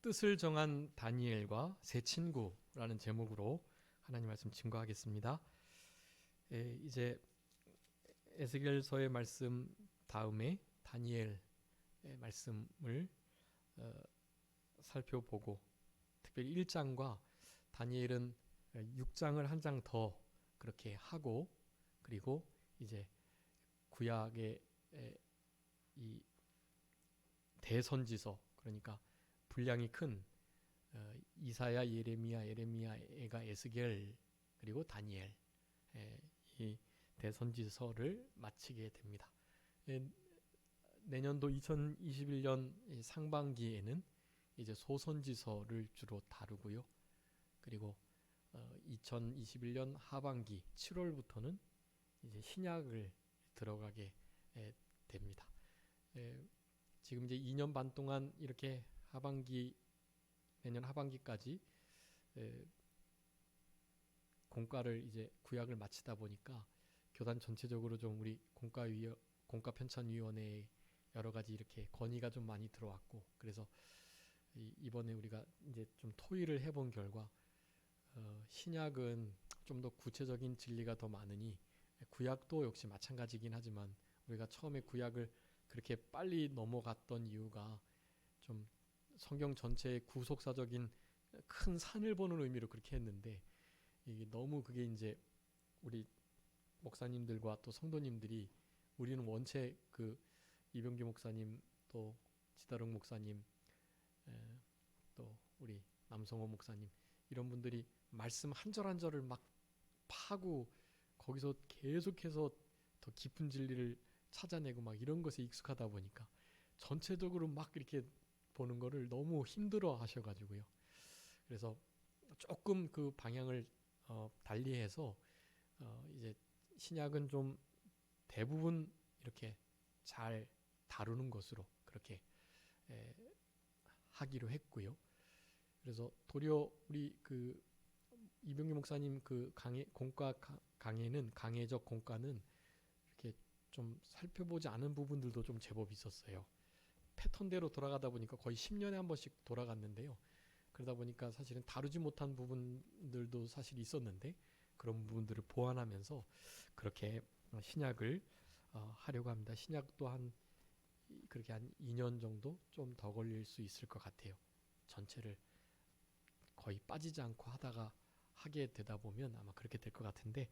뜻을 정한 다니엘과 새 친구라는 제목으로 하나님 말씀 증거하겠습니다. 이제 에스겔서의 말씀 다음에 다니엘의 말씀을 살펴보고, 특별히 1장과 다니엘은 6장을 한 장 더 그렇게 하고, 그리고 이제 구약의 이 대선지서, 그러니까 분량이 큰 이사야, 예레미야, 에레미야가 에스겔, 그리고 다니엘, 이 대선지서를 마치게 됩니다. 내년도 2021년 상반기에는 이제 소선지서를 주로 다루고요. 그리고 2021년 하반기 7월부터는 이제 신약을 들어가게 됩니다. 지금 이제 2년 반 동안 이렇게 내년 하반기까지 공과를 이제 구약을 마치다 보니까 교단 전체적으로 좀 우리 공과 편찬위원회에 여러 가지 이렇게 건의가 좀 많이 들어왔고, 그래서 이번에 우리가 이제 좀 토의를 해본 결과 신약은 좀 더 구체적인 진리가 더 많으니, 구약도 역시 마찬가지긴 하지만 우리가 처음에 구약을 그렇게 빨리 넘어갔던 이유가 좀 성경 전체의 구속사적인 큰 산을 보는 의미로 그렇게 했는데, 이게 너무 그게 이제 우리 목사님들과 또 성도님들이, 우리는 원체 그 이병규 목사님, 또 지다롱 목사님, 또 우리 남성호 목사님, 이런 분들이 말씀 한 절 한 절을 막 파고 거기서 계속해서 더 깊은 진리를 찾아내고 막 이런 것에 익숙하다 보니까 전체적으로 막 이렇게 보는 거를 너무 힘들어 하셔가지고요. 그래서 조금 그 방향을 달리해서 이제 신약은 좀 대부분 이렇게 잘 다루는 것으로 그렇게 하기로 했고요. 그래서 도리어 우리 그 이병규 목사님 그 공과 강해는, 강해적 공과는 이렇게 좀 살펴보지 않은 부분들도 좀 제법 있었어요. 패턴대로 돌아가다 보니까 거의 10년에 한 번씩 돌아갔는데요. 그러다 보니까 사실은 다루지 못한 부분들도 사실 있었는데, 그런 부분들을 보완하면서 그렇게 신약을 하려고 합니다. 신약도 그렇게 한 2년 정도 좀 더 걸릴 수 있을 것 같아요. 전체를 거의 빠지지 않고 하게 되다 보면 아마 그렇게 될 것 같은데,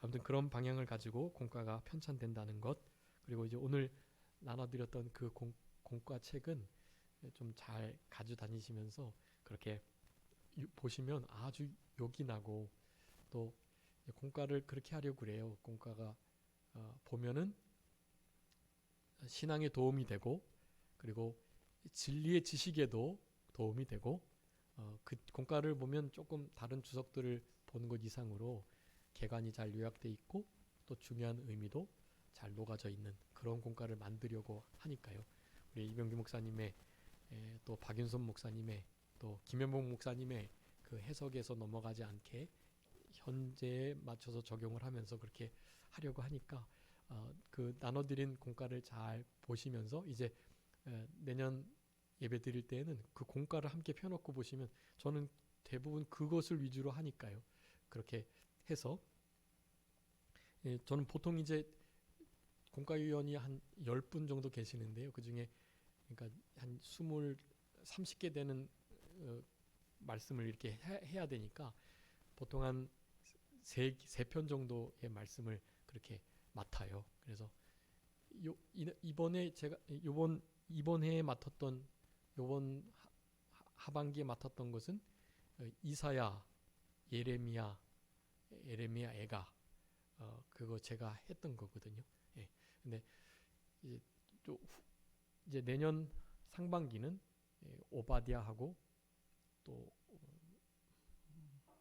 아무튼 그런 방향을 가지고 공과가 편찬된다는 것, 그리고 이제 오늘 나눠드렸던 그 공과 책은 좀 잘 가지고 다니시면서 그렇게 보시면 아주 요긴하고, 또 공과를 그렇게 하려고 그래요. 공과가 보면은 신앙에 도움이 되고, 그리고 진리의 지식에도 도움이 되고, 그 공과를 보면 조금 다른 주석들을 보는 것 이상으로 개관이 잘 요약돼 있고, 또 중요한 의미도 잘 녹아져 있는 그런 공과를 만들려고 하니까요. 우리 이병규 목사님의, 또 박윤선 목사님의, 또 김현복 목사님의 그 해석에서 넘어가지 않게 현재에 맞춰서 적용을 하면서 그렇게 하려고 하니까, 그 나눠드린 공과를 잘 보시면서 이제 내년 예배 드릴 때에는 그 공과를 함께 펴놓고 보시면, 저는 대부분 그것을 위주로 하니까요. 그렇게 해서 저는 보통 이제 공과위원이 한 10분 정도 계시는데요. 그 중에 그러니까 한 30개 되는 말씀을 이렇게 해야 되니까 보통 한 세 편 정도의 말씀을 그렇게 맡아요. 그래서 이번에 제가 이번 해에 맡았던, 이번 하반기에 맡았던 것은 이사야, 예레미야, 에레미야가 그거 제가 했던 거거든요. 예. 근데 이제 또 이제 내년 상반기는 오바댜하고 또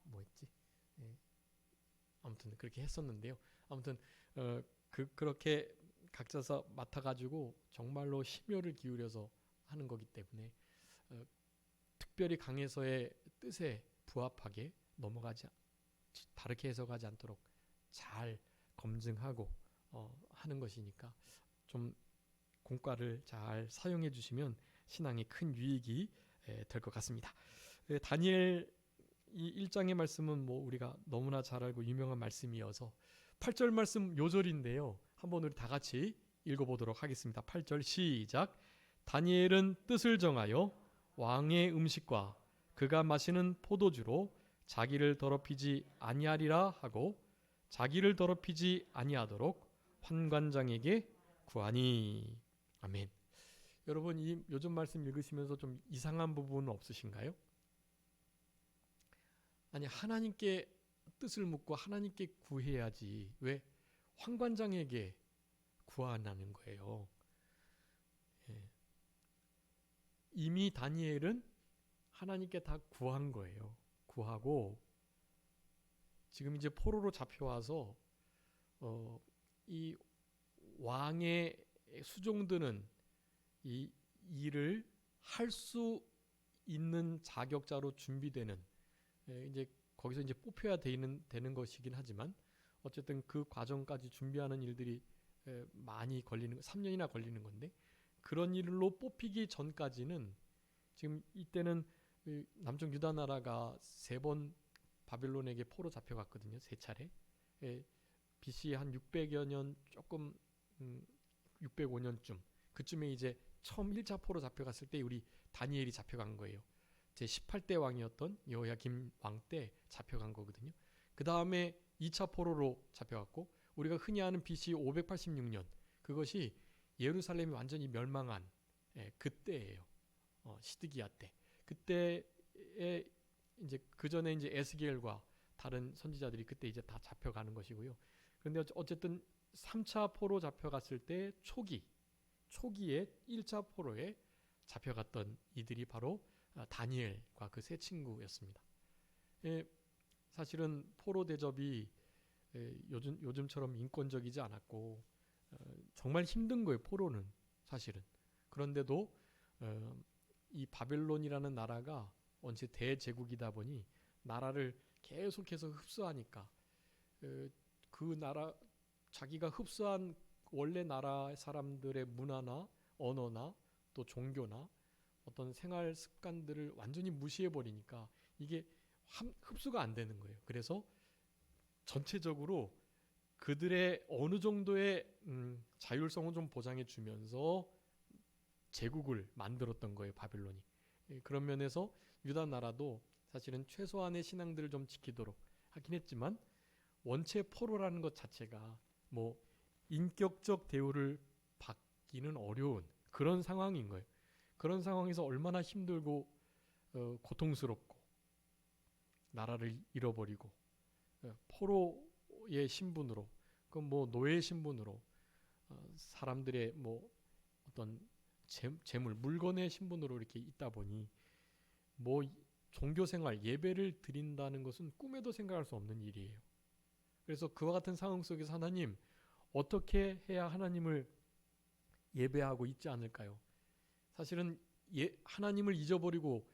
뭐였지? 아무튼 그렇게 했었는데요. 아무튼 그렇게 각자서 맡아가지고 정말로 심혈을 기울여서 하는 거기 때문에 특별히 강해서의 뜻에 부합하게 다르게 해석하지 않도록 잘 검증하고 하는 것이니까, 좀 공과를 잘 사용해 주시면 신앙에 큰 유익이 될 것 같습니다. 다니엘 이 1장의 말씀은 뭐 우리가 너무나 잘 알고 유명한 말씀이어서 8절 말씀 요절인데요. 한번 우리 다 같이 읽어보도록 하겠습니다. 8절 시작. 다니엘은 뜻을 정하여 왕의 음식과 그가 마시는 포도주로 자기를 더럽히지 아니하리라 하고 자기를 더럽히지 아니하도록 환관장에게 구하니. 아멘. 여러분 이 요즘 말씀 읽으시면서 좀 이상한 부분은 없으신가요? 아니 하나님께 뜻을 묻고 하나님께 구해야지 왜 환관장에게 구하라는 거예요. 이미 다니엘은 하나님께 다 구한 거예요. 구하고 지금 이제 포로로 잡혀와서 이 왕의 수종드는 이 일을 할 수 있는 자격자로 준비되는 이제 거기서 이제 뽑혀야 되는 것이긴 하지만 어쨌든 그 과정까지 준비하는 일들이 많이 걸리는 3년이나 걸리는 건데 그런 일로 뽑히기 전까지는 지금 이때는 남쪽 유다 나라가 3번 바빌론에게 포로 잡혀갔거든요. 3차례. BC 한 600여 년 조금 605년쯤 그쯤에 이제 처음 1차 포로 잡혀갔을 때 우리 다니엘이 잡혀간 거예요. 제 18대 왕이었던 여호야김 왕 때 잡혀간 거거든요. 그 다음에 2차 포로로 잡혀갔고 우리가 흔히 아는 BC 586년 그것이 예루살렘이 완전히 멸망한 그때예요. 시드기야 때. 그때에 이제 그 전에 이제 에스겔과 다른 선지자들이 그때 이제 다 잡혀가는 것이고요. 그런데 어쨌든 3차 포로 잡혀갔을 때 초기에 1차 포로에 잡혀갔던 이들이 바로 다니엘과 그 세 친구였습니다. 사실은 포로 대접이 요즘처럼 인권적이지 않았고 정말 힘든 거예요. 포로는 사실은. 그런데도 이 바벨론이라는 나라가 원체 대제국이다 보니 나라를 계속해서 흡수하니까 그 나라 자기가 흡수한 원래 나라 사람들의 문화나 언어나 또 종교나 어떤 생활 습관들을 완전히 무시해 버리니까 이게 흡수가 안 되는 거예요. 그래서 전체적으로 그들의 어느 정도의 자율성을 좀 보장해 주면서 제국을 만들었던 거예요. 바빌론이. 그런 면에서 유다 나라도 사실은 최소한의 신앙들을 좀 지키도록 하긴 했지만 원체 포로라는 것 자체가 뭐 인격적 대우를 받기는 어려운 그런 상황인 거예요. 그런 상황에서 얼마나 힘들고 고통스럽고 나라를 잃어버리고 포로의 신분으로 그럼 뭐 노예 신분으로 사람들의 뭐 어떤 재물 물건의 신분으로 이렇게 있다 보니 뭐 종교생활 예배를 드린다는 것은 꿈에도 생각할 수 없는 일이에요. 그래서 그와 같은 상황 속에서 하나님 어떻게 해야 하나님을 예배하고 있지 않을까요? 사실은 하나님을 잊어버리고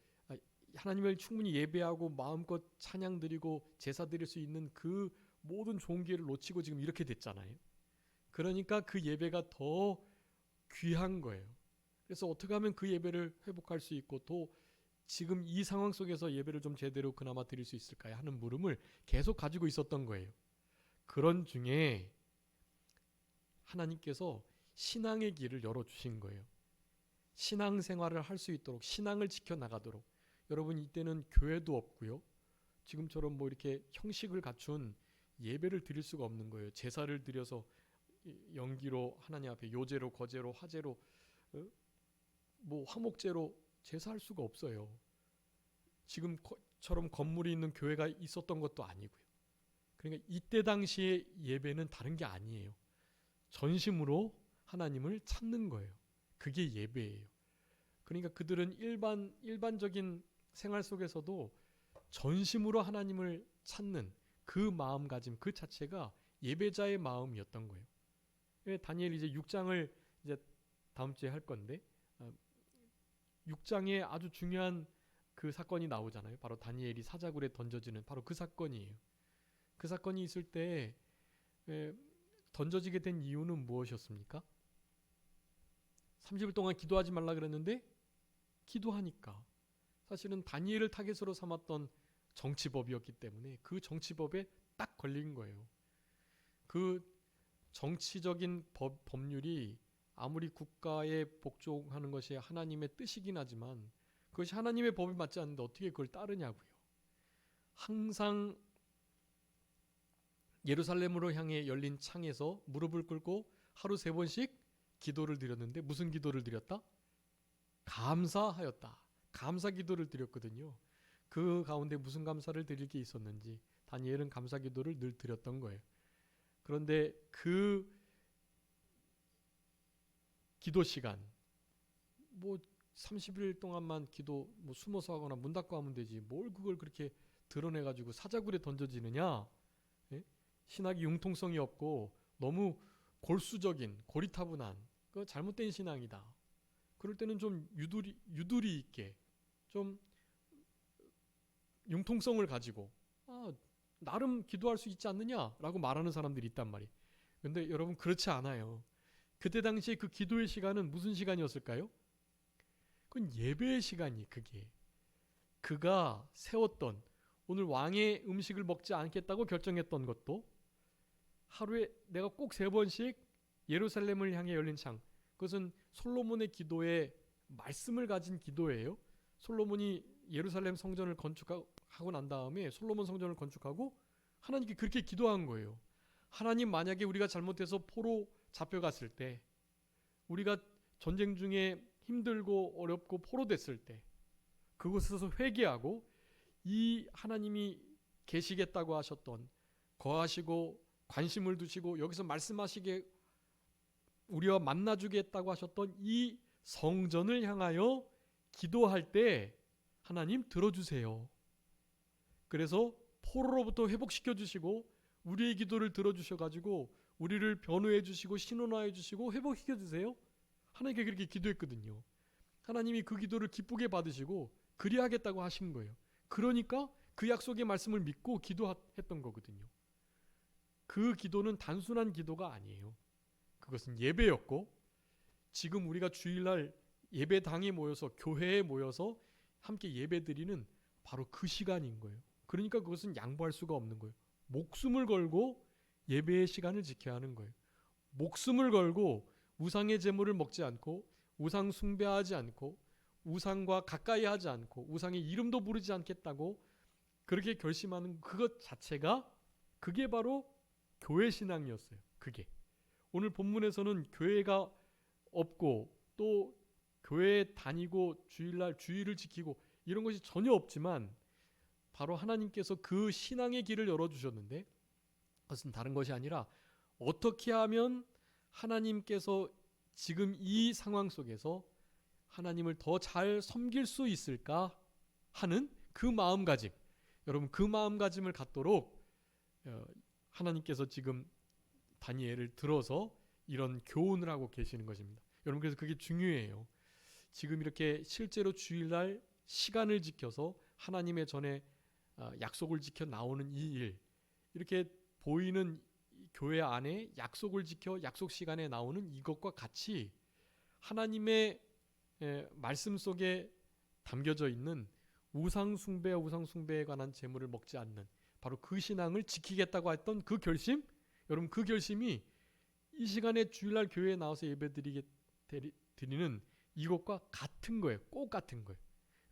하나님을 충분히 예배하고 마음껏 찬양 드리고 제사 드릴 수 있는 그 모든 좋은 기회를 놓치고 지금 이렇게 됐잖아요. 그러니까 그 예배가 더 귀한 거예요. 그래서 어떻게 하면 그 예배를 회복할 수 있고 또 지금 이 상황 속에서 예배를 좀 제대로 그나마 드릴 수 있을까요? 하는 물음을 계속 가지고 있었던 거예요. 그런 중에 하나님께서 신앙의 길을 열어주신 거예요. 신앙생활을 할 수 있도록 신앙을 지켜나가도록 여러분 이때는 교회도 없고요. 지금처럼 뭐 이렇게 형식을 갖춘 예배를 드릴 수가 없는 거예요. 제사를 드려서 연기로 하나님 앞에 요제로 거제로 화제로 뭐 화목제로 제사할 수가 없어요. 지금처럼 건물이 있는 교회가 있었던 것도 아니고요. 그러니까 이때 당시의 예배는 다른 게 아니에요. 전심으로 하나님을 찾는 거예요. 그게 예배예요. 그러니까 그들은 일반적인 생활 속에서도 전심으로 하나님을 찾는 그 마음가짐 그 자체가 예배자의 마음이었던 거예요. 다니엘 이제 6장을 이제 다음 주에 할 건데 6장에 아주 중요한 그 사건이 나오잖아요. 바로 다니엘이 사자굴에 던져지는 바로 그 사건이에요. 그 사건이 있을 때 던져지게 된 이유는 무엇이었습니까? 30일 동안 기도하지 말라 그랬는데 기도하니까 사실은 다니엘을 타겟으로 삼았던 정치법이었기 때문에 그 정치법에 딱 걸린 거예요. 그 정치적인 법률이 아무리 국가에 복종하는 것이 하나님의 뜻이긴 하지만 그것이 하나님의 법에 맞지 않는데 어떻게 그걸 따르냐고요. 항상 예루살렘으로 향해 열린 창에서 무릎을 꿇고 하루 3번씩 기도를 드렸는데 무슨 기도를 드렸다? 감사하였다. 감사 기도를 드렸거든요. 그 가운데 무슨 감사를 드릴 게 있었는지 다니엘은 감사 기도를 늘 드렸던 거예요. 그런데 그 기도 시간 뭐 30일 동안만 기도 뭐 숨어서 하거나 문 닫고 하면 되지 뭘 그걸 그렇게 드러내가지고 사자굴에 던져지느냐. 예? 신학이 융통성이 없고 너무 골수적인 고리타분한 그 잘못된 신앙이다. 그럴 때는 좀 유두리 있게 좀 융통성을 가지고 나름 기도할 수 있지 않느냐라고 말하는 사람들이 있단 말이에요. 근데 여러분 그렇지 않아요. 그때 당시에 그 기도의 시간은 무슨 시간이었을까요? 그건 예배의 시간이 그게. 그가 세웠던 오늘 왕의 음식을 먹지 않겠다고 결정했던 것도 하루에 내가 꼭 3번씩 예루살렘을 향해 열린 창 그것은 솔로몬의 기도의 말씀을 가진 기도예요. 솔로몬이 예루살렘 성전을 건축하고 난 다음에 솔로몬 성전을 건축하고 하나님께 그렇게 기도한 거예요. 하나님 만약에 우리가 잘못해서 포로 잡혀갔을 때 우리가 전쟁 중에 힘들고 어렵고 포로됐을 때 그곳에서 회개하고 이 하나님이 계시겠다고 하셨던 거하시고 관심을 두시고 여기서 말씀하시게 우리와 만나주겠다고 하셨던 이 성전을 향하여 기도할 때 하나님 들어주세요. 그래서 포로로부터 회복시켜 주시고 우리의 기도를 들어주셔가지고 우리를 변호해 주시고 신원화해 주시고 회복시켜 주세요. 하나님께 그렇게 기도했거든요. 하나님이 그 기도를 기쁘게 받으시고 그리하겠다고 하신 거예요. 그러니까 그 약속의 말씀을 믿고 기도했던 거거든요. 그 기도는 단순한 기도가 아니에요. 그것은 예배였고 지금 우리가 주일날 예배당에 모여서 교회에 모여서 함께 예배드리는 바로 그 시간인 거예요. 그러니까 그것은 양보할 수가 없는 거예요. 목숨을 걸고 예배의 시간을 지켜야 하는 거예요. 목숨을 걸고 우상의 제물을 먹지 않고 우상 숭배하지 않고 우상과 가까이 하지 않고 우상의 이름도 부르지 않겠다고 그렇게 결심하는 그것 자체가 그게 바로 교회 신앙이었어요. 그게 오늘 본문에서는 교회가 없고 또 교회에 다니고 주일날 주일을 지키고 이런 것이 전혀 없지만 바로 하나님께서 그 신앙의 길을 열어주셨는데 그것은 다른 것이 아니라 어떻게 하면 하나님께서 지금 이 상황 속에서 하나님을 더 잘 섬길 수 있을까 하는 그 마음가짐. 여러분 그 마음가짐을 갖도록 하나님께서 지금 다니엘을 들어서 이런 교훈을 하고 계시는 것입니다. 여러분 그래서 그게 중요해요. 지금 이렇게 실제로 주일날 시간을 지켜서 하나님의 전에 약속을 지켜 나오는 이 일 이렇게 보이는 교회 안에 약속을 지켜 약속 시간에 나오는 이것과 같이 하나님의 말씀 속에 담겨져 있는 우상 숭배에 관한 제물을 먹지 않는 바로 그 신앙을 지키겠다고 했던 그 결심 여러분 그 결심이 이 시간에 주일날 교회에 나와서 예배드리는 이것과 같은 거예요. 꼭 같은 거예요.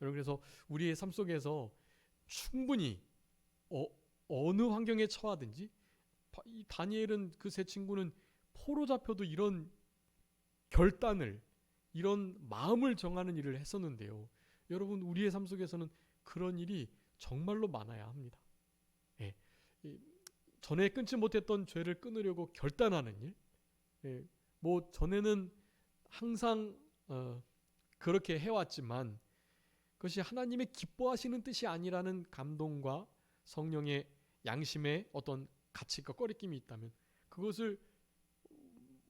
여러분 그래서 우리의 삶 속에서 충분히 어느 환경에 처하든지 이 다니엘은 그 세 친구는 포로 잡혀도 이런 결단을 이런 마음을 정하는 일을 했었는데요. 여러분 우리의 삶 속에서는 그런 일이 정말로 많아야 합니다. 예. 전에 끊지 못했던 죄를 끊으려고 결단하는 일. 예. 뭐 전에는 항상 그렇게 해왔지만 그것이 하나님의 기뻐하시는 뜻이 아니라는 감동과 성령의 양심의 어떤 가치가 꺼리낌이 있다면 그것을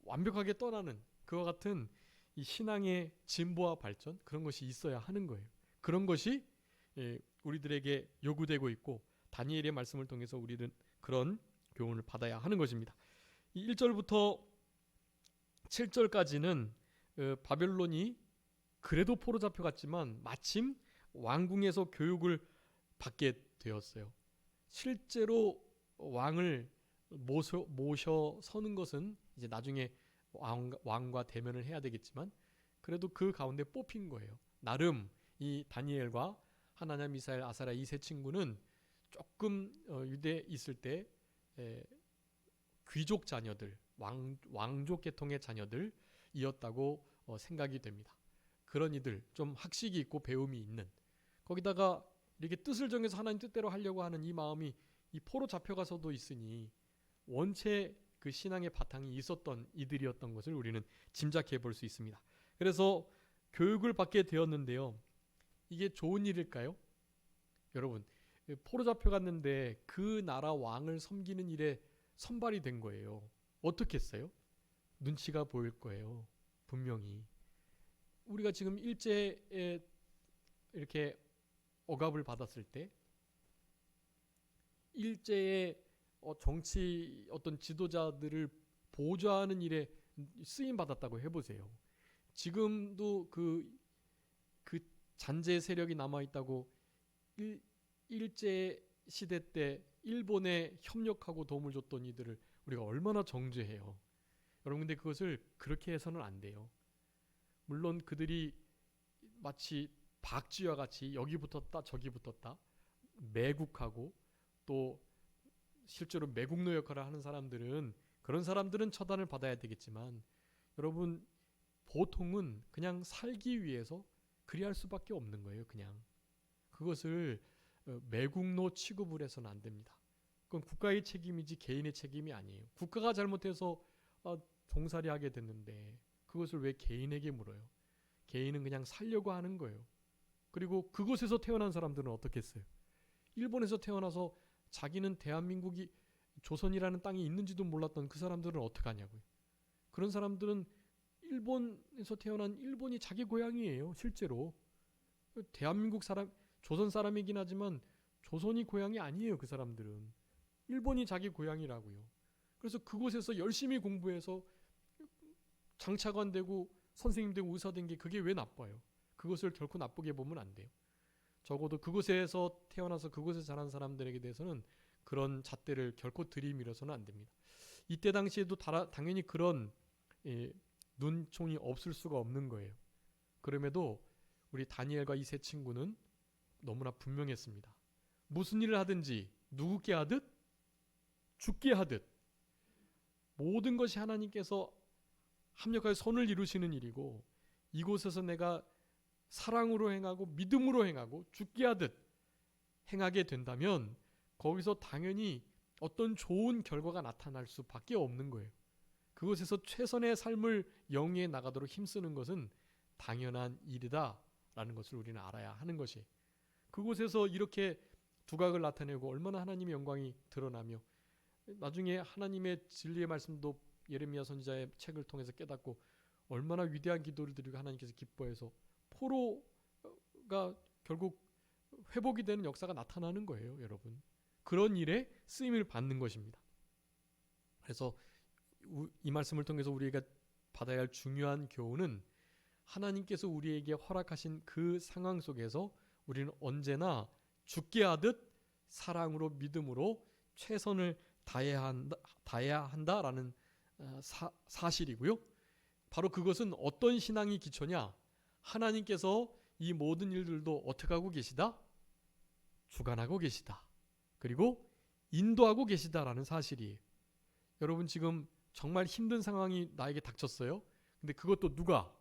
완벽하게 떠나는 그와 같은 이 신앙의 진보와 발전 그런 것이 있어야 하는 거예요. 그런 것이 우리들에게 요구되고 있고 다니엘의 말씀을 통해서 우리는 그런 교훈을 받아야 하는 것입니다. 이 1절부터 7절까지는 바벨론이 그래도 포로 잡혀갔지만 마침 왕궁에서 교육을 받게 되었어요. 실제로 왕을 모셔 서는 것은 이제 나중에 왕과 대면을 해야 되겠지만 그래도 그 가운데 뽑힌 거예요. 나름 이 다니엘과 하나냐, 미사엘, 아사랴 이 세 친구는 조금 유대에 있을 때 귀족 자녀들, 왕족 계통의 자녀들이었다고 생각이 됩니다. 그런 이들, 좀 학식이 있고 배움이 있는, 거기다가 이렇게 뜻을 정해서 하나님 뜻대로 하려고 하는 이 마음이 이 포로 잡혀가서도 있으니 원체 그 신앙의 바탕이 있었던 이들이었던 것을 우리는 짐작해 볼 수 있습니다. 그래서 교육을 받게 되었는데요. 이게 좋은 일일까요? 여러분, 포로 잡혀갔는데 그 나라 왕을 섬기는 일에 선발이 된 거예요. 어떻게 했어요? 눈치가 보일 거예요. 분명히. 우리가 지금 일제에 이렇게 억압을 받았을 때 일제의 정치 어떤 지도자들을 보좌하는 일에 쓰임 받았다고 해보세요. 지금도 그 잔재 세력이 남아 있다고 일제 시대 때 일본에 협력하고 도움을 줬던 이들을 우리가 얼마나 정죄해요. 여러분, 근데 그것을 그렇게 해서는 안 돼요. 물론 그들이 마치 박쥐와 같이 여기 붙었다 저기 붙었다 매국하고 또 실제로 매국노 역할을 하는 사람들은 그런 사람들은 처단을 받아야 되겠지만 여러분, 보통은 그냥 살기 위해서 그리할 수밖에 없는 거예요. 그냥 그것을 매국노 취급을 해서는 안 됩니다. 그건 국가의 책임이지 개인의 책임이 아니에요. 국가가 잘못해서 종살이 하게 됐는데 그것을 왜 개인에게 물어요? 개인은 그냥 살려고 하는 거예요. 그리고 그곳에서 태어난 사람들은 어떻게 했어요? 일본에서 태어나서 자기는 대한민국이 조선이라는 땅이 있는지도 몰랐던 그 사람들은 어떻게 하냐고요. 그런 사람들은 일본에서 태어난 일본이 자기 고향이에요. 실제로 대한민국 사람, 조선 사람이긴 하지만 조선이 고향이 아니에요. 그 사람들은 일본이 자기 고향이라고요. 그래서 그곳에서 열심히 공부해서 장차관 되고 선생님 되고 의사 된 게 그게 왜 나빠요? 그것을 결코 나쁘게 보면 안 돼요. 적어도 그곳에서 태어나서 그곳에 자란 사람들에게 대해서는 그런 잣대를 결코 들이밀어서는 안 됩니다. 이때 당시에도 당연히 그런 눈총이 없을 수가 없는 거예요. 그럼에도 우리 다니엘과 이 세 친구는 너무나 분명했습니다. 무슨 일을 하든지 누구께 하듯 죽게 하듯 모든 것이 하나님께서 합력하여 선을 이루시는 일이고 이곳에서 내가 사랑으로 행하고 믿음으로 행하고 죽게 하듯 행하게 된다면 거기서 당연히 어떤 좋은 결과가 나타날 수밖에 없는 거예요. 그곳에서 최선의 삶을 영위해 나가도록 힘쓰는 것은 당연한 일이다라는 것을 우리는 알아야 하는 것이, 그곳에서 이렇게 두각을 나타내고 얼마나 하나님의 영광이 드러나며 나중에 하나님의 진리의 말씀도 예레미야 선지자의 책을 통해서 깨닫고 얼마나 위대한 기도를 드리고 하나님께서 기뻐해서 포로가 결국 회복이 되는 역사가 나타나는 거예요. 여러분, 그런 일에 쓰임을 받는 것입니다. 그래서 이 말씀을 통해서 우리가 받아야 할 중요한 교훈은 하나님께서 우리에게 허락하신 그 상황 속에서 우리는 언제나 죽게 하듯 사랑으로 믿음으로 최선을 다해야 한다라는 사실이고요. 바로 그것은 어떤 신앙이 기초냐? 하나님께서 이 모든 일들도 어떻게 하고 계시다? 주관하고 계시다. 그리고 인도하고 계시다라는 사실이에요. 여러분, 지금 정말 힘든 상황이 나에게 닥쳤어요. 근데 그것도 누가?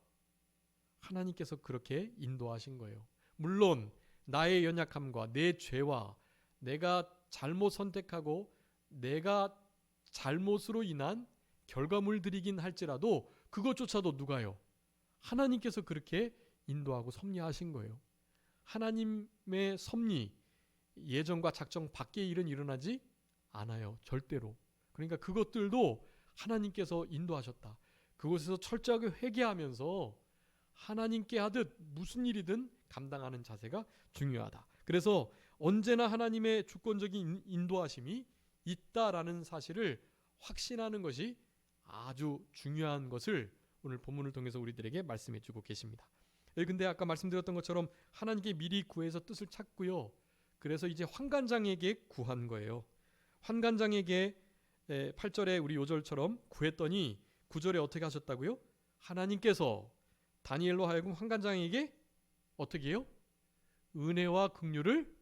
하나님께서 그렇게 인도하신 거예요. 물론 나의 연약함과 내 죄와 내가 잘못 선택하고 내가 잘못으로 인한 결과물들이긴 할지라도 그것조차도 누가요? 하나님께서 그렇게 인도하고 섭리하신 거예요. 하나님의 섭리, 예정과 작정 밖의 일은 일어나지 않아요. 절대로. 그러니까 그것들도 하나님께서 인도하셨다. 그곳에서 철저하게 회개하면서 하나님께 하듯 무슨 일이든 감당하는 자세가 중요하다. 그래서 언제나 하나님의 주권적인 인도하심이 있다라는 사실을 확신하는 것이 아주 중요한 것을 오늘 본문을 통해서 우리들에게 말씀해 주고 계십니다. 근데 아까 말씀드렸던 것처럼 하나님께 미리 구해서 뜻을 찾고요. 그래서 이제 환관장에게 구한 거예요. 환관장에게 8절에 우리 요절처럼 구했더니 9절에 어떻게 하셨다고요? 하나님께서 다니엘로 하여금 환관장에게 어떻게 해요? 은혜와 긍휼을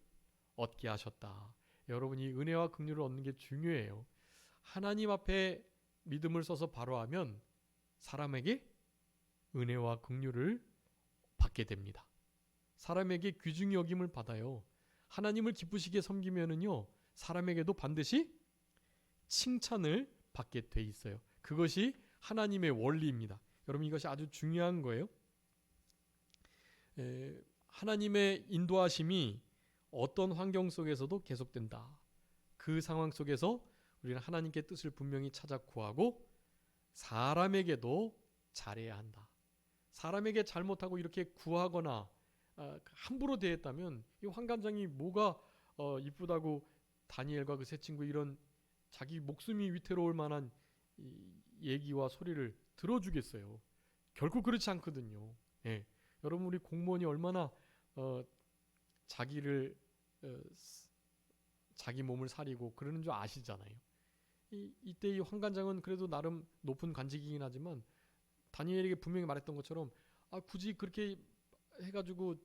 얻게 하셨다. 여러분이 은혜와 긍휼을 얻는 게 중요해요. 하나님 앞에 믿음을 써서 바로 하면 사람에게 은혜와 긍휼을 받게 됩니다. 사람에게 귀중히 여김을 받아요. 하나님을 기쁘시게 섬기면은요, 사람에게도 반드시 칭찬을 받게 돼 있어요. 그것이 하나님의 원리입니다. 여러분, 이것이 아주 중요한 거예요. 하나님의 인도하심이 어떤 환경 속에서도 계속된다. 그 상황 속에서 우리는 하나님께 뜻을 분명히 찾아 구하고 사람에게도 잘해야 한다. 사람에게 잘못하고 이렇게 구하거나 함부로 대했다면 이 환관장이 뭐가 이쁘다고 다니엘과 그 세 친구 이런 자기 목숨이 위태로울 만한 얘기와 소리를 들어주겠어요. 결코 그렇지 않거든요. 예. 여러분, 우리 공무원이 얼마나 자기를 자기 몸을 사리고 그러는 줄 아시잖아요. 이때 이 환관장은 그래도 나름 높은 관직이긴 하지만 다니엘에게 분명히 말했던 것처럼 굳이 그렇게 해가지고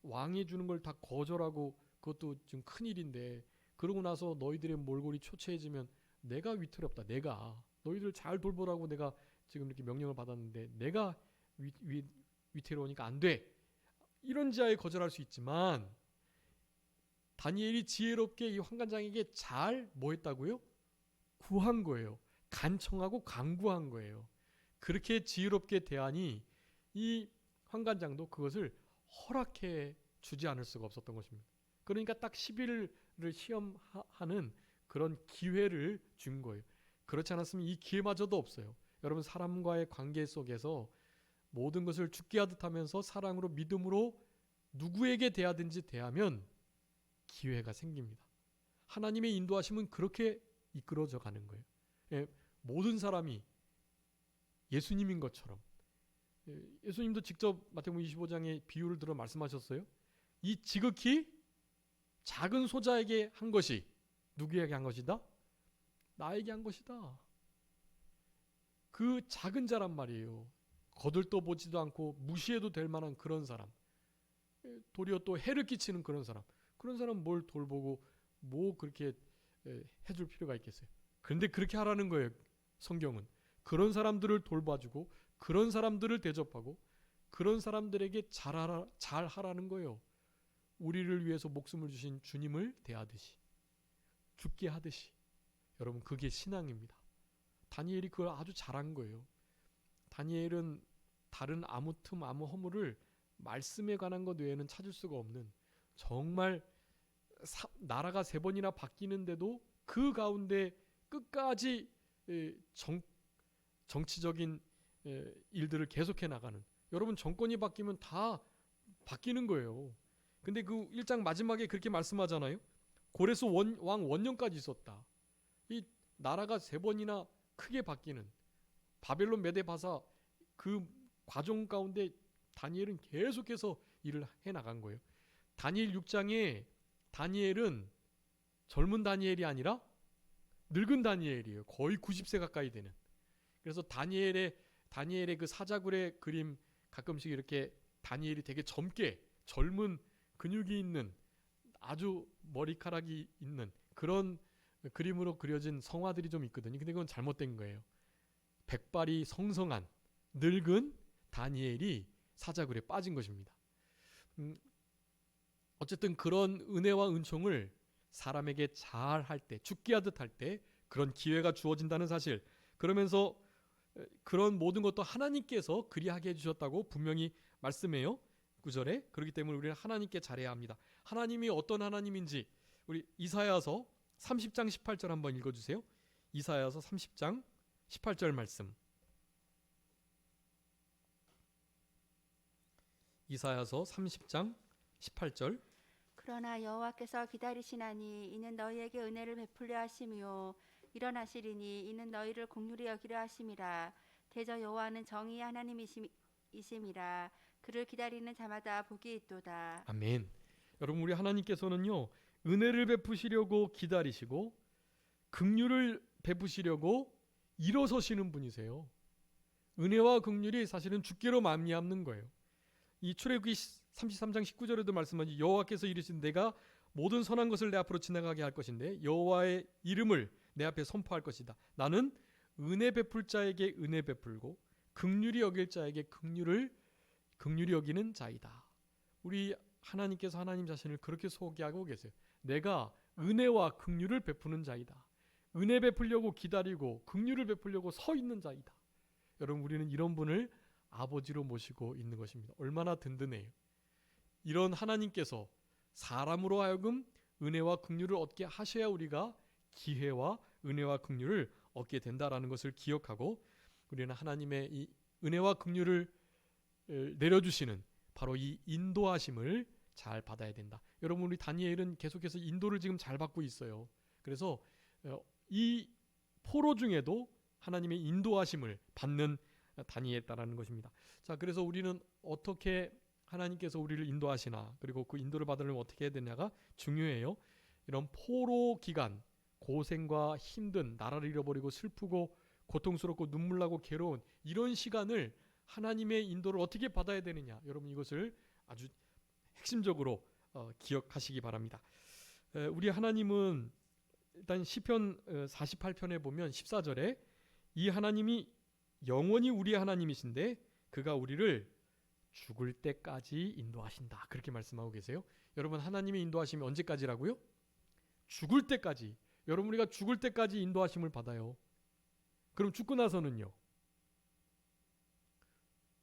왕이 주는 걸 다 거절하고 그것도 좀 큰일인데 그러고 나서 너희들의 몰골이 초췌해지면 내가 위태롭다. 내가 너희들 잘 돌보라고 내가 지금 이렇게 명령을 받았는데 내가 위태로우니까 안 돼. 이런 지하에 거절할 수 있지만 다니엘이 지혜롭게 이 환관장에게 잘 뭐 했다고요? 구한 거예요. 간청하고 간구한 거예요. 그렇게 지혜롭게 대하니 이 환관장도 그것을 허락해 주지 않을 수가 없었던 것입니다. 그러니까 딱 10일을 시험하는 그런 기회를 준 거예요. 그렇지 않았으면 이 기회마저도 없어요. 여러분, 사람과의 관계 속에서 모든 것을 죽게 하듯 하면서 사랑으로 믿음으로 누구에게 대하든지 대하면 기회가 생깁니다. 하나님의 인도하심은 그렇게 이끌어져 가는 거예요. 모든 사람이 예수님인 것처럼 예수님도 직접 마태복음 25장의 비유를 들어 말씀하셨어요. 이 지극히 작은 소자에게 한 것이 누구에게 한 것이다? 나에게 한 것이다. 그 작은 자란 말이에요. 거들떠보지도 않고 무시해도 될 만한 그런 사람, 도리어 또 해를 끼치는 그런 사람 뭘 돌보고 뭐 그렇게 해줄 필요가 있겠어요. 그런데 그렇게 하라는 거예요. 성경은 그런 사람들을 돌봐주고 그런 사람들을 대접하고 그런 사람들에게 잘하라는 거예요. 우리를 위해서 목숨을 주신 주님을 대하듯이, 죽게 하듯이. 여러분, 그게 신앙입니다. 다니엘이 그걸 아주 잘한 거예요. 다니엘은 다른 아무 틈 아무 허물을 말씀에 관한 것 외에는 찾을 수가 없는, 정말 나라가 3번이나 바뀌는데도 그 가운데 끝까지 정치적인 일들을 계속해 나가는, 여러분, 정권이 바뀌면 다 바뀌는 거예요. 근데 그 1장 마지막에 그렇게 말씀하잖아요. 고레스 왕 원년까지 있었다. 이 나라가 3번이나 크게 바뀌는 바벨론 메데 바사 그 과정 가운데 다니엘은 계속해서 일을 해나간 거예요. 다니엘 6장에 다니엘은 젊은 다니엘이 아니라 늙은 다니엘이에요. 거의 90세 가까이 되는. 그래서 다니엘의 그 사자굴의 그림 가끔씩 이렇게 다니엘이 되게 젊은 근육이 있는, 아주 머리카락이 있는 그런 그림으로 그려진 성화들이 좀 있거든요. 근데 그건 잘못된 거예요. 백발이 성성한 늙은 다니엘이 사자굴에 빠진 것입니다. 어쨌든 그런 은혜와 은총을 사람에게 잘할 때, 죽게 하듯 할 때 그런 기회가 주어진다는 사실, 그러면서 그런 모든 것도 하나님께서 그리하게 해주셨다고 분명히 말씀해요. 9절에. 그렇기 때문에 우리는 하나님께 잘해야 합니다. 하나님이 어떤 하나님인지 우리 이사야서 30장 18절 한번 읽어주세요. 이사야서 30장 18절 말씀. 이사야서 30장 18절. 그러나 여호와께서 기다리시나니 이는 너희에게 은혜를 베풀려 하심이요 일어나시리니 이는 너희를 긍휼히 여기려 하심이라. 대저 여호와는 정의의 하나님이심이라. 그를 기다리는 자마다 복이 있도다. 아멘. 여러분, 우리 하나님께서는요, 은혜를 베푸시려고 기다리시고 긍휼을 베푸시려고 일어서시는 분이세요. 은혜와 긍휼이 사실은 주께로 말미암는 거예요. 이 출애굽기 33장 19절에도 말씀하신 여호와께서 이르신 내가 모든 선한 것을 내 앞으로 지나가게 할 것인데 여호와의 이름을 내 앞에 선포할 것이다. 나는 은혜 베풀 자에게 은혜 베풀고 긍휼히 여길 자에게 긍휼히 여기는 자이다. 우리 하나님께서 하나님 자신을 그렇게 소개하고 계세요. 내가 은혜와 긍휼을 베푸는 자이다. 은혜 베풀려고 기다리고 긍휼을 베풀려고 서 있는 자이다. 여러분, 우리는 이런 분을 아버지로 모시고 있는 것입니다. 얼마나 든든해요. 이런 하나님께서 사람으로 하여금 은혜와 긍휼을 얻게 하셔야 우리가 기회와 은혜와 긍휼을 얻게 된다라는 것을 기억하고 우리는 하나님의 이 은혜와 긍휼을 내려주시는 바로 이 인도하심을 잘 받아야 된다. 여러분, 우리 다니엘은 계속해서 인도를 지금 잘 받고 있어요. 그래서 이 포로 중에도 하나님의 인도하심을 받는 다니엘이다라는 것입니다. 자, 그래서 우리는 어떻게 하나님께서 우리를 인도하시나, 그리고 그 인도를 받으려면 어떻게 해야 되냐가 중요해요. 이런 포로 기간, 고생과 힘든, 나라를 잃어버리고 슬프고 고통스럽고 눈물 나고 괴로운 이런 시간을 하나님의 인도를 어떻게 받아야 되느냐, 여러분 이것을 아주 핵심적으로 기억하시기 바랍니다. 우리 하나님은 일단 시편 48편에 보면 14절에 이 하나님이 영원히 우리의 하나님이신데 그가 우리를 죽을 때까지 인도하신다, 그렇게 말씀하고 계세요. 여러분, 하나님의 인도하심이 언제까지라고요? 죽을 때까지. 여러분, 우리가 죽을 때까지 인도하심을 받아요. 그럼 죽고 나서는요?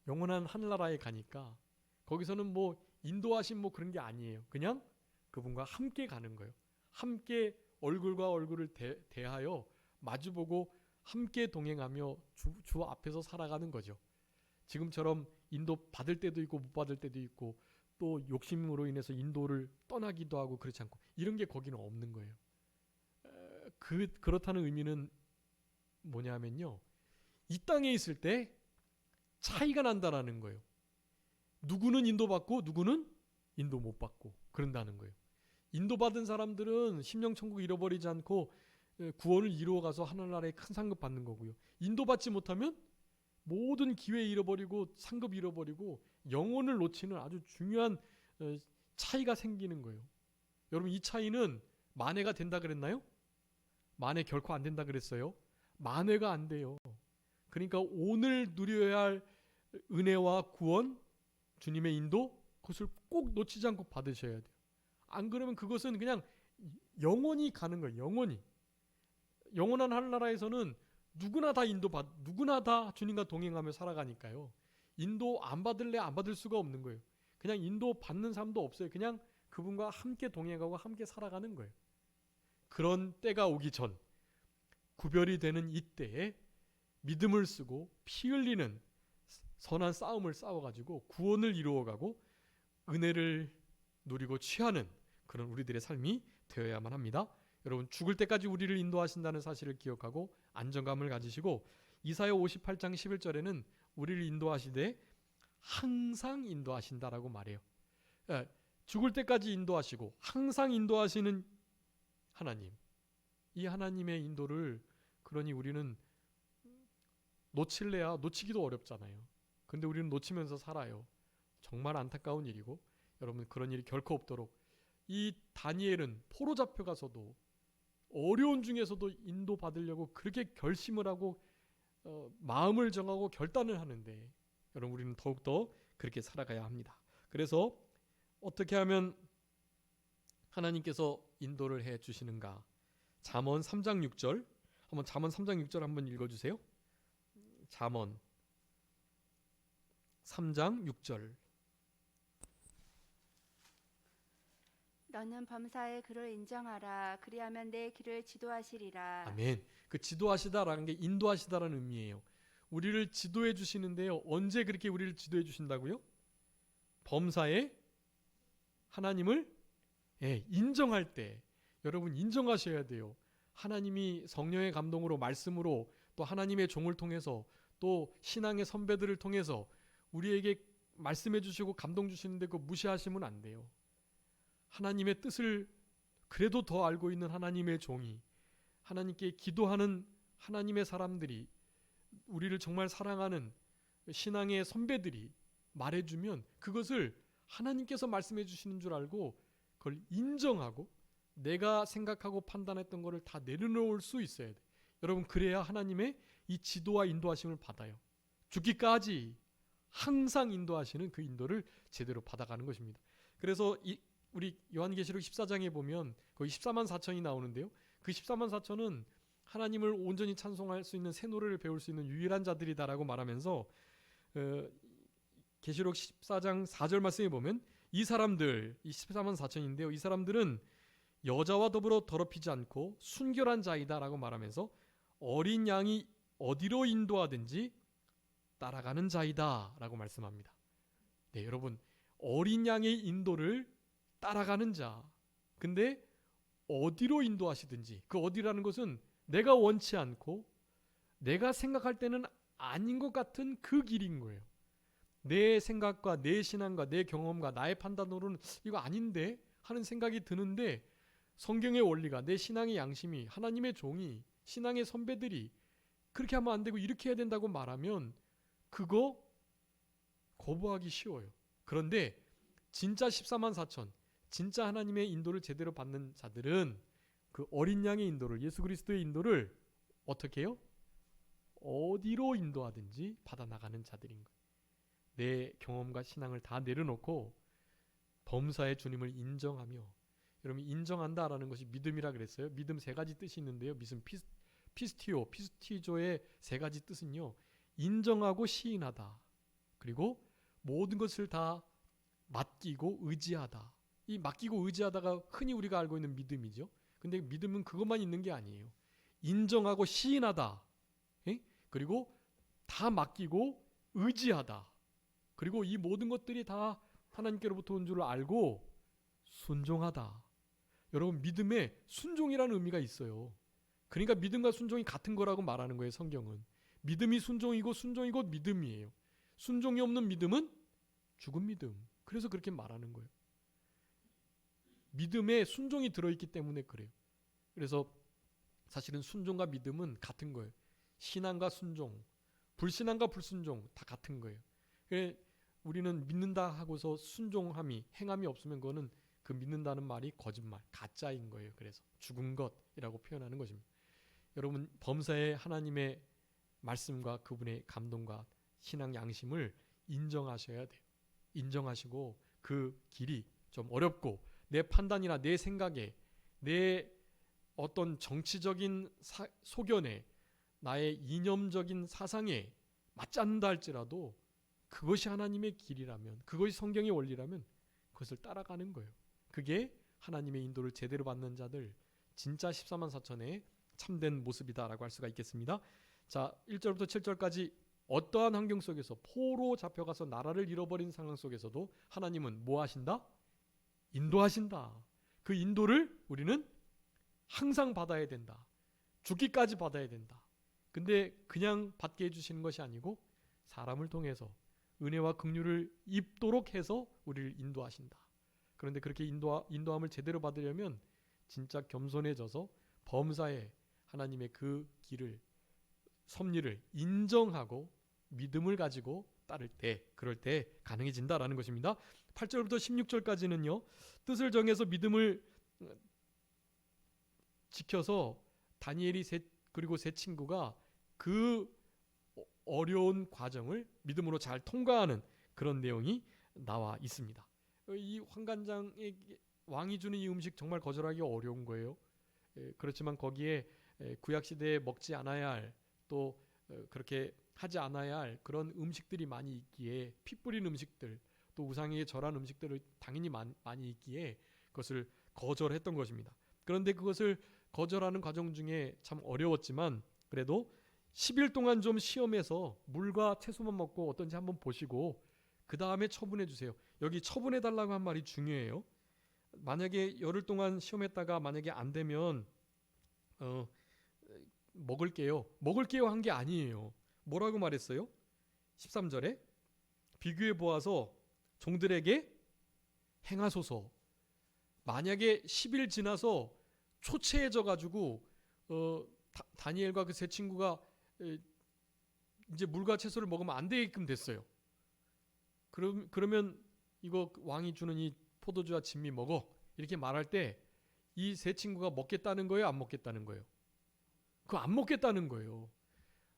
영원한 하늘나라에 가니까 거기서는 뭐 인도하심 뭐 그런 게 아니에요. 그냥 그분과 함께 가는 거예요. 함께 얼굴과 얼굴을 대하여 마주보고 함께 동행하며 주 앞에서 살아가는 거죠. 지금처럼 인도 받을 때도 있고 못 받을 때도 있고 또 욕심으로 인해서 인도를 떠나기도 하고 그렇지 않고 이런 게 거기는 없는 거예요. 그렇다는 의미는 뭐냐면요, 이 땅에 있을 때 차이가 난다라는 거예요. 누구는 인도받고 누구는 인도 못 받고 그런다는 거예요. 인도받은 사람들은 심령천국 잃어버리지 않고 구원을 이루어가서 하늘나라에 큰 상급 받는 거고요. 인도받지 못하면 모든 기회 잃어버리고 상급 잃어버리고 영혼을 놓치는 아주 중요한 차이가 생기는 거예요. 여러분, 이 차이는 만회가 된다 그랬나요? 만회 결코 안 된다 그랬어요. 만회가 안 돼요. 그러니까 오늘 누려야 할 은혜와 구원, 주님의 인도, 그것을 꼭 놓치지 않고 받으셔야 돼요. 안 그러면 그것은 그냥 영원히 가는 거예요. 영원한 하늘나라에서는 누구나 다 주님과 동행하며 살아가니까요. 인도 안 받을래 안 받을 수가 없는 거예요. 그냥 인도 받는 사람도 없어요. 그냥 그분과 함께 동행하고 함께 살아가는 거예요. 그런 때가 오기 전, 구별이 되는 이때에 믿음을 쓰고 피 흘리는 선한 싸움을 싸워가지고 구원을 이루어가고 은혜를 누리고 취하는 그런 우리들의 삶이 되어야만 합니다. 여러분, 죽을 때까지 우리를 인도하신다는 사실을 기억하고 안정감을 가지시고 이사야 58장 11절에는 우리를 인도하시되 항상 인도하신다라고 말해요. 죽을 때까지 인도하시고 항상 인도하시는 하나님, 이 하나님의 인도를 그러니 우리는 놓칠래야 놓치기도 어렵잖아요. 근데 우리는 놓치면서 살아요. 정말 안타까운 일이고 여러분, 그런 일이 결코 없도록 이 다니엘은 포로 잡혀가서도 어려운 중에서도 인도받으려고 그렇게 결심을 하고 마음을 정하고 결단을 하는데 여러분, 우리는 더욱더 그렇게 살아가야 합니다. 그래서 어떻게 하면 하나님께서 인도를 해 주시는가? 잠언 3장 6절 한번 잠언 3장 6절 한번 읽어주세요. 잠언 3장 6절. 너는 범사의 그를 인정하라. 그리하면 내 길을 지도하시리라. 아멘. 그 지도하시다라는 게 인도하시다라는 의미예요. 우리를 지도해 주시는데요. 언제 그렇게 우리를 지도해 주신다고요? 범사에 하나님을 인정할 때. 여러분, 인정하셔야 돼요. 하나님이 성령의 감동으로 말씀으로 또 하나님의 종을 통해서 또 신앙의 선배들을 통해서 우리에게 말씀해 주시고 감동 주시는데 그거 무시하시면 안 돼요. 하나님의 뜻을 그래도 더 알고 있는 하나님의 종이, 하나님께 기도하는 하나님의 사람들이, 우리를 정말 사랑하는 신앙의 선배들이 말해주면 그것을 하나님께서 말씀해 주시는 줄 알고 그걸 인정하고 내가 생각하고 판단했던 것을 다 내려놓을 수 있어야 돼. 여러분, 그래야 하나님의 이 지도와 인도하심을 받아요. 죽기까지 항상 인도하시는 그 인도를 제대로 받아가는 것입니다. 그래서 우리 요한계시록 14장에 보면 거기 14만 4천이 나오는데요. 그 14만 4천은 하나님을 온전히 찬송할 수 있는 새 노래를 배울 수 있는 유일한 자들이다라고 말하면서 계시록 14장 4절 말씀에 보면 이 사람들, 이 14만 4천인데요. 이 사람들은 여자와 더불어 더럽히지 않고 순결한 자이다라고 말하면서 어린 양이 어디로 인도하든지 따라가는 자이다라고 말씀합니다. 네, 여러분, 어린 양의 인도를 따라가는 자. 근데 어디로 인도하시든지, 그 어디라는 것은 내가 원치 않고 내가 생각할 때는 아닌 것 같은 그 길인 거예요. 내 생각과 내 신앙과 내 경험과 나의 판단으로는 이거 아닌데 하는 생각이 드는데, 성경의 원리가, 내 신앙의 양심이, 하나님의 종이, 신앙의 선배들이 그렇게 하면 안 되고 이렇게 해야 된다고 말하면 그거 거부하기 쉬워요. 그런데 진짜 14만 4천, 진짜 하나님의 인도를 제대로 받는 자들은 그 어린 양의 인도를, 예수 그리스도의 인도를 어떻게 해요? 어디로 인도하든지 받아나가는 자들인 거예요. 내 경험과 신앙을 다 내려놓고 범사의 주님을 인정하며, 여러분, 인정한다라는 것이 믿음이라 그랬어요. 믿음 세 가지 뜻이 있는데요. 믿음 피스티조의 세 가지 뜻은요, 인정하고 시인하다, 그리고 모든 것을 다 맡기고 의지하다. 이 맡기고 의지하다가 흔히 우리가 알고 있는 믿음이죠. 근데 믿음은 그것만 있는 게 아니에요. 인정하고 시인하다, 그리고 다 맡기고 의지하다, 그리고 이 모든 것들이 다 하나님께로부터 온 줄 알고 순종하다. 여러분, 믿음에 순종이라는 의미가 있어요. 그러니까 믿음과 순종이 같은 거라고 말하는 거예요, 성경은. 믿음이 순종이고 순종이 곧 믿음이에요. 순종이 없는 믿음은 죽은 믿음. 그래서 그렇게 말하는 거예요. 믿음에 순종이 들어있기 때문에 그래요. 그래서 사실은 순종과 믿음은 같은 거예요. 신앙과 순종, 불신앙과 불순종 다 같은 거예요. 우리는 믿는다 하고서 순종함이, 행함이 없으면 그거는 그 믿는다는 말이 거짓말, 가짜인 거예요. 그래서 죽은 것이라고 표현하는 것입니다. 여러분, 범사의 하나님의 말씀과 그분의 감동과 신앙 양심을 인정하셔야 돼요. 인정하시고 그 길이 좀 어렵고 내 판단이나 내 생각에, 내 어떤 정치적인 소견에, 나의 이념적인 사상에 맞지 않는다 할지라도 그것이 하나님의 길이라면, 그것이 성경의 원리라면 그것을 따라가는 거예요. 그게 하나님의 인도를 제대로 받는 자들, 진짜 14만 4천의 참된 모습이다라고 할 수가 있겠습니다. 자, 1절부터 7절까지 어떠한 환경 속에서, 포로 잡혀가서 나라를 잃어버린 상황 속에서도 하나님은 뭐 하신다? 인도하신다. 그 인도를 우리는 항상 받아야 된다. 죽기까지 받아야 된다. 근데 그냥 받게 해주시는 것이 아니고 사람을 통해서 은혜와 긍휼을 입도록 해서 우리를 인도하신다. 그런데 그렇게 인도함을 제대로 받으려면 진짜 겸손해져서 범사에 하나님의 그 길을, 섭리를 인정하고 믿음을 가지고 따를 때, 그럴 때 가능해진다라는 것입니다. 8절부터 16절까지는요, 뜻을 정해서 믿음을 지켜서 다니엘이 그리고 세 친구가 그 어려운 과정을 믿음으로 잘 통과하는 그런 내용이 나와 있습니다. 이 환관장의 왕이 주는 이 음식 정말 거절하기 어려운 거예요. 그렇지만 거기에 구약시대에 먹지 않아야 할, 또 그렇게 하지 않아야 할 그런 음식들이 많이 있기에, 피 뿌린 음식들, 또 우상에게 절한 음식들을 당연히 많이 있기에 그것을 거절했던 것입니다. 그런데 그것을 거절하는 과정 중에 참 어려웠지만 그래도 10일 동안 좀 시험해서 물과 채소만 먹고 어떤지 한번 보시고 그 다음에 처분해 주세요. 여기 처분해 달라고 한 말이 중요해요. 만약에 열흘 동안 시험했다가 만약에 안 되면 먹을게요 한 게 아니에요. 뭐라고 말했어요? 13절에 비교해 보아서 종들에게 행하소서. 만약에 10일 지나서 초췌해져 가지고 다니엘과 그 세 친구가 이제 물과 채소를 먹으면 안 되게끔 됐어요. 그러면 이거 왕이 주는 이 포도주와 진미 먹어 이렇게 말할 때 이 세 친구가 먹겠다는 거예요, 안 먹겠다는 거예요? 그거 안 먹겠다는 거예요.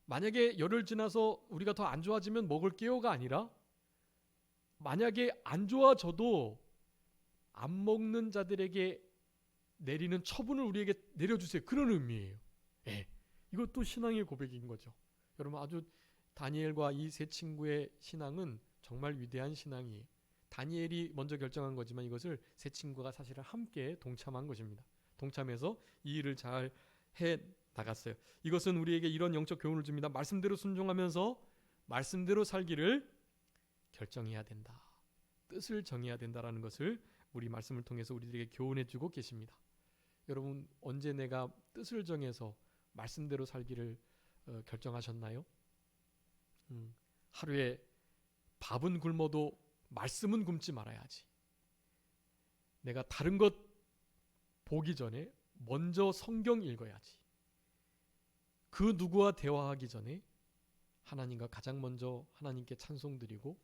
만약에 열흘 지나서 우리가 더 안 좋아지면 먹을게요가 아니라 만약에 안 좋아져도 안 먹는 자들에게 내리는 처분을 우리에게 내려주세요. 그런 의미예요. 예, 이것도 신앙의 고백인 거죠. 여러분 아주 다니엘과 이 세 친구의 신앙은 정말 위대한 신앙이에요. 다니엘이 먼저 결정한 거지만 이것을 세 친구가 사실은 함께 동참한 것입니다. 동참해서 이 일을 잘 해 나갔어요. 이것은 우리에게 이런 영적 교훈을 줍니다. 말씀대로 순종하면서 말씀대로 살기를 결정해야 된다. 뜻을 정해야 된다라는 것을 우리 말씀을 통해서 우리들에게 교훈해 주고 계십니다. 여러분 언제 내가 뜻을 정해서 말씀대로 살기를 결정하셨나요? 하루에 밥은 굶어도 말씀은 굶지 말아야지. 내가 다른 것 보기 전에 먼저 성경 읽어야지. 그 누구와 대화하기 전에 하나님과 가장 먼저 하나님께 찬송드리고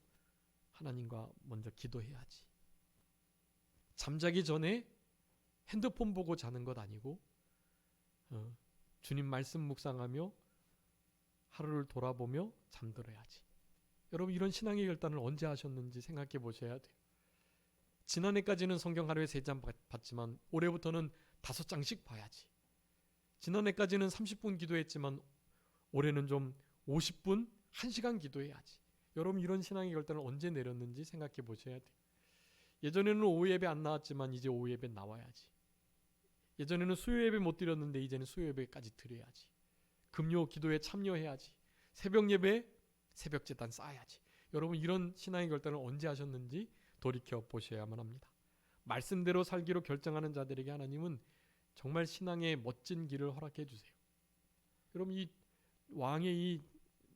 하나님과 먼저 기도해야지. 잠자기 전에 핸드폰 보고 자는 것 아니고 주님 말씀 묵상하며 하루를 돌아보며 잠들어야지. 여러분 이런 신앙의 결단을 언제 하셨는지 생각해 보셔야 돼요. 지난해까지는 성경 하루에 3장 봤지만 올해부터는 5장씩 봐야지. 지난해까지는 30분 기도했지만 올해는 좀 50분, 1시간 기도해야지. 여러분 이런 신앙의 결단을 언제 내렸는지 생각해 보셔야 돼요. 예전에는 오후 예배 안 나왔지만 이제 오후 예배 나와야지. 예전에는 수요 예배 못 드렸는데 이제는 수요 예배까지 드려야지. 금요 기도에 참여해야지. 새벽 예배, 새벽 제단 쌓아야지. 여러분 이런 신앙의 결단을 언제 하셨는지 돌이켜 보셔야만 합니다. 말씀대로 살기로 결정하는 자들에게 하나님은 정말 신앙의 멋진 길을 허락해 주세요. 여러분 이 왕의 이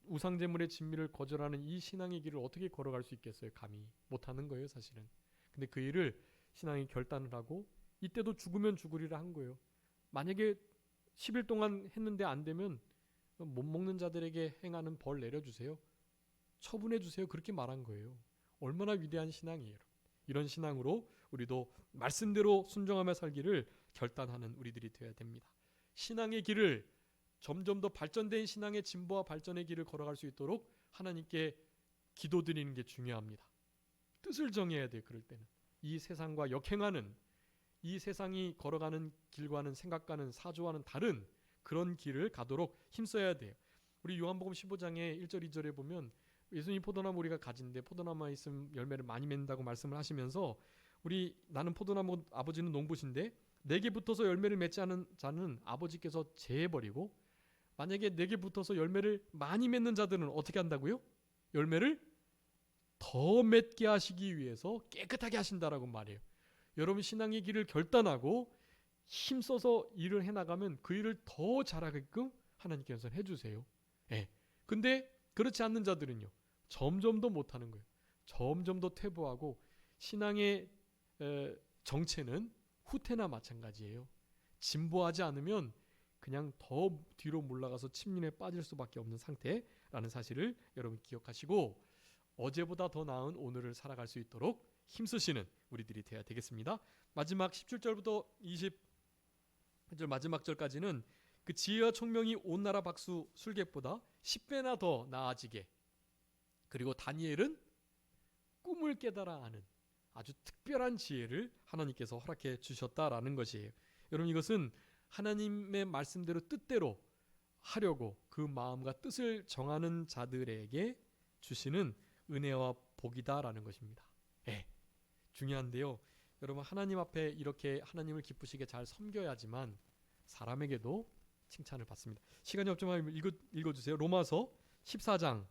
우상제물의 진미를 거절하는 이 신앙의 길을 어떻게 걸어갈 수 있겠어요? 감히 못하는 거예요 사실은. 근데 그 일을 신앙이 결단을 하고 이때도 죽으면 죽으리라 한 거예요. 만약에 10일 동안 했는데 안 되면 못 먹는 자들에게 행하는 벌 내려주세요. 처분해 주세요. 그렇게 말한 거예요. 얼마나 위대한 신앙이에요. 이런 신앙으로 우리도 말씀대로 순종하며 살기를 결단하는 우리들이 되어야 됩니다. 신앙의 길을 점점 더 발전된 신앙의 진보와 발전의 길을 걸어갈 수 있도록 하나님께 기도드리는 게 중요합니다. 뜻을 정해야 돼요. 그럴 때는 이 세상과 역행하는 이 세상이 걸어가는 길과는 생각과는 사조와는 다른 그런 길을 가도록 힘써야 돼요. 우리 요한복음 15장의 1절 2절에 보면 예수님 포도나무 우리가 가진데 포도나무에 있으면 열매를 많이 맺는다고 말씀을 하시면서 나는 포도나무 아버지는 농부신데 내게 붙어서 열매를 맺지 않은 자는 아버지께서 제해버리고 만약에 내게 붙어서 열매를 많이 맺는 자들은 어떻게 한다고요? 열매를 더 맺게 하시기 위해서 깨끗하게 하신다라고 말해요. 여러분 신앙의 길을 결단하고 힘써서 일을 해나가면 그 일을 더 잘하게끔 하나님께서 해주세요. 예. 근데 그렇지 않는 자들은요. 점점 더 못하는 거예요. 점점 더 퇴보하고 신앙의 정체는 후퇴나 마찬가지예요. 진보하지 않으면 그냥 더 뒤로 물러가서 침륜에 빠질 수밖에 없는 상태라는 사실을 여러분 기억하시고 어제보다 더 나은 오늘을 살아갈 수 있도록 힘쓰시는 우리들이 되어야 되겠습니다. 마지막 17절부터 20절 마지막 절까지는 그 지혜와 총명이 온 나라 박수 술객보다 10배나 더 나아지게 그리고 다니엘은 꿈을 깨달아 아는 아주 특별한 지혜를 하나님께서 허락해 주셨다라는 것이에요. 여러분 이것은 하나님의 말씀대로 뜻대로 하려고 그 마음과 뜻을 정하는 자들에게 주시는 은혜와 복이다라는 것입니다. 예, 중요한데요. 여러분 하나님 앞에 이렇게 하나님을 기쁘시게 잘 섬겨야지만 사람에게도 칭찬을 받습니다. 시간이 없지만 읽어주세요. 로마서 14장